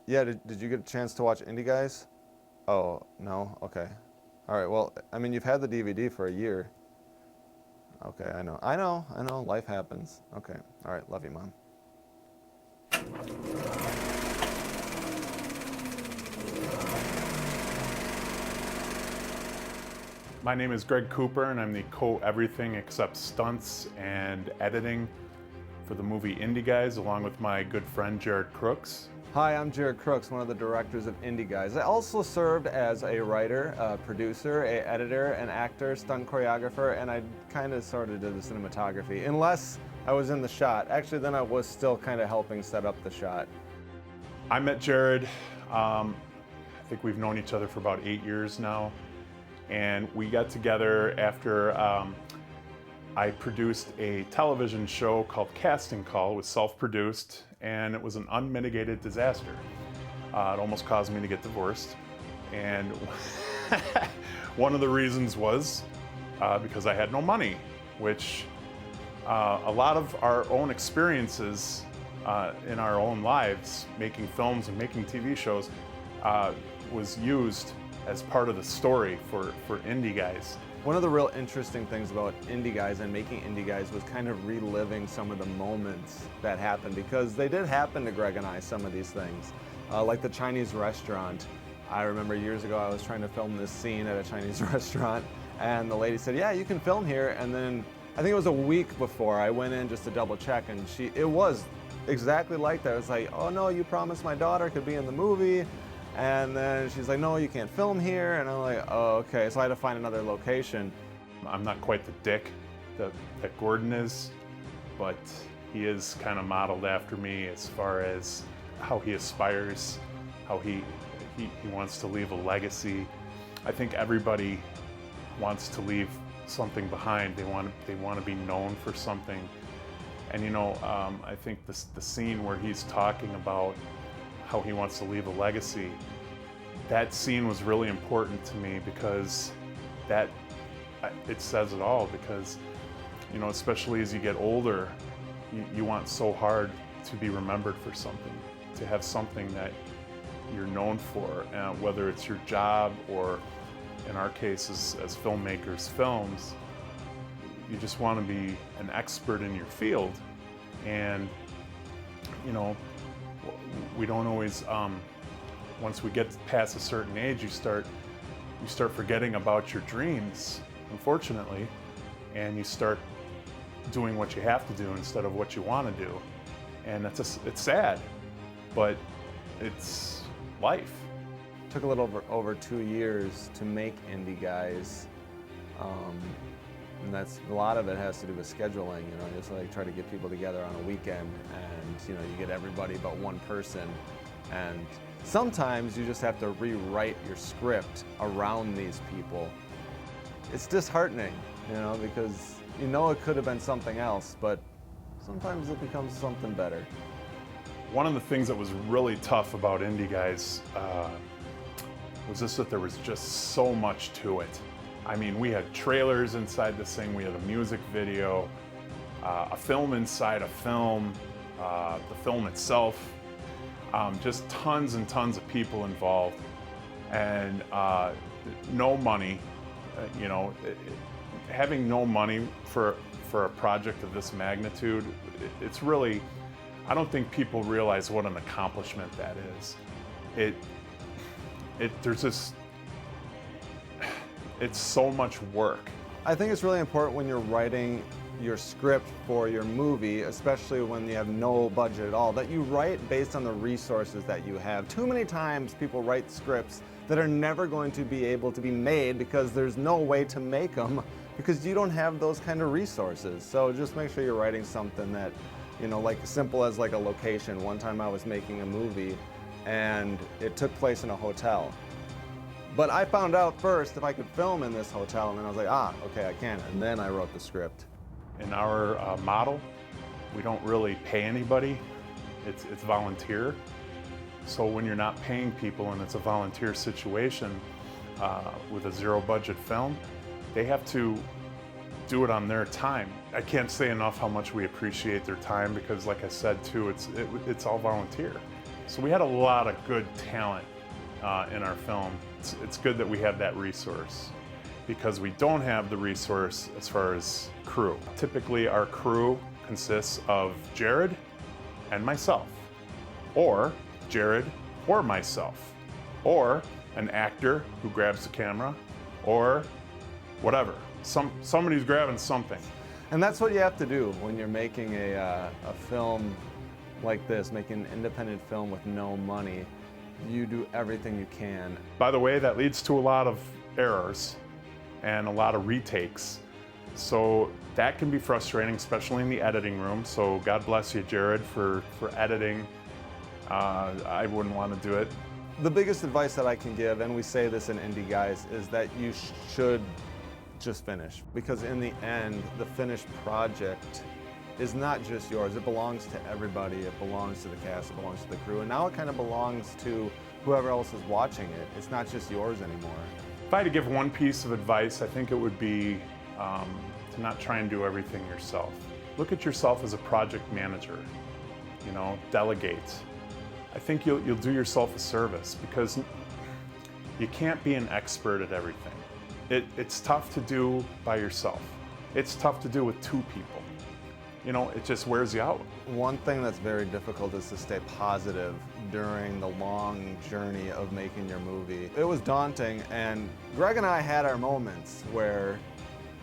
Yeah, did you get a chance to watch Indie Guys? Oh, no? Okay. All right, well, I mean, you've had the DVD for a year. Okay, I know, life happens. Okay, all right, love you, Mom. My name is Greg Cooper, and I'm the co-everything except stunts and editing for the movie Indie Guys, along with my good friend Jarrod Crooks. Hi, I'm Jarrod Crooks, one of the directors of Indie Guys. I also served as a writer, a producer, a editor, an actor, stunt choreographer, and I kind of sort of did the cinematography, unless I was in the shot. Actually, then I was still kind of helping set up the shot. I met Jarrod, I think we've known each other for about 8 years now, and we got together after I produced a television show called Casting Call. It was self-produced, and it was an unmitigated disaster. It almost caused me to get divorced, and one of the reasons was because I had no money, which a lot of our own experiences in our own lives, making films and making TV shows, was used as part of the story for Indie Guys. One of the real interesting things about Indie Guys and making Indie Guys was kind of reliving some of the moments that happened, because they did happen to Greg and I, some of these things. Like the Chinese restaurant. I remember years ago I was trying to film this scene at a Chinese restaurant, and the lady said, yeah, you can film here, and then I think it was a week before I went in just to double check, and it was exactly like that. It was like, oh no, you promised my daughter could be in the movie. And then she's like, no, you can't film here. And I'm like, oh, okay. So I had to find another location. I'm not quite the dick that Gordon is, but he is kind of modeled after me as far as how he aspires, how he wants to leave a legacy. I think everybody wants to leave something behind. They want to be known for something. And you know, I think the scene where he's talking about how he wants to leave a legacy, that scene was really important to me, because it says it all. Because, you know, especially as you get older, you want so hard to be remembered for something, to have something that you're known for, whether it's your job or, in our case as filmmakers, films. You just want to be an expert in your field. And, you know, we don't always, once we get past a certain age, you start forgetting about your dreams, unfortunately, and you start doing what you have to do instead of what you want to do. And it's sad, but it's life. It took a little over 2 years to make Indie Guys. And that's, a lot of it has to do with scheduling, you know, just like try to get people together on a weekend, and you know, you get everybody but one person, and sometimes you just have to rewrite your script around these people. It's disheartening, you know, because you know it could have been something else, but sometimes it becomes something better. One of the things that was really tough about Indie Guys was just that there was just so much to it. I mean, we had trailers inside this thing, we had a music video, a film inside a film, the film itself, just tons and tons of people involved, and no money. You know, having no money for a project of this magnitude, it's really, I don't think people realize what an accomplishment that is. There's this, it's so much work. I think it's really important when you're writing your script for your movie, especially when you have no budget at all, that you write based on the resources that you have. Too many times people write scripts that are never going to be able to be made because there's no way to make them, because you don't have those kind of resources. So just make sure you're writing something that, you know, like simple as like a location. One time I was making a movie and it took place in a hotel. But I found out first if I could film in this hotel, and then I was like, okay, I can. And then I wrote the script. In our model, we don't really pay anybody. It's volunteer. So when you're not paying people and it's a volunteer situation with a zero budget film, they have to do it on their time. I can't say enough how much we appreciate their time, because like I said too, it's all volunteer. So we had a lot of good talent in our film. It's good that we have that resource, because we don't have the resource as far as crew. Typically our crew consists of Jarrod and myself, or Jarrod or myself, or an actor who grabs the camera, or whatever. Somebody's grabbing something. And that's what you have to do when you're making a film like this, making an independent film with no money. You do everything you can. By the way, that leads to a lot of errors and a lot of retakes. So that can be frustrating, especially in the editing room. So God bless you, Jarrod, for editing. I wouldn't want to do it. The biggest advice that I can give, and we say this in Indie Guys, is that you should just finish. Because in the end, the finished project is not just yours. It belongs to everybody. It belongs to the cast. It belongs to the crew. And now it kind of belongs to whoever else is watching it. It's not just yours anymore. If I had to give one piece of advice, I think it would be to not try and do everything yourself. Look at yourself as a project manager. You know, delegate. I think you'll do yourself a service, because you can't be an expert at everything. It's tough to do by yourself. It's tough to do with two people. You know, it just wears you out. One thing that's very difficult is to stay positive during the long journey of making your movie. It was daunting, and Greg and I had our moments where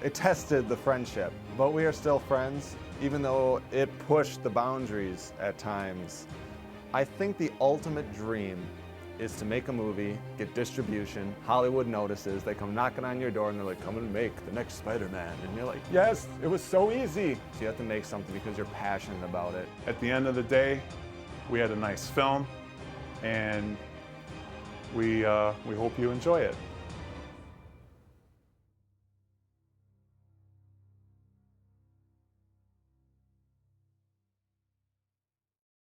it tested the friendship, but we are still friends, even though it pushed the boundaries at times. I think the ultimate dream is to make a movie, get distribution, Hollywood notices, they come knocking on your door and they're like, come and make the next Spider-Man. And you're like, yes, it was so easy. So you have to make something because you're passionate about it. At the end of the day, we had a nice film, and we hope you enjoy it.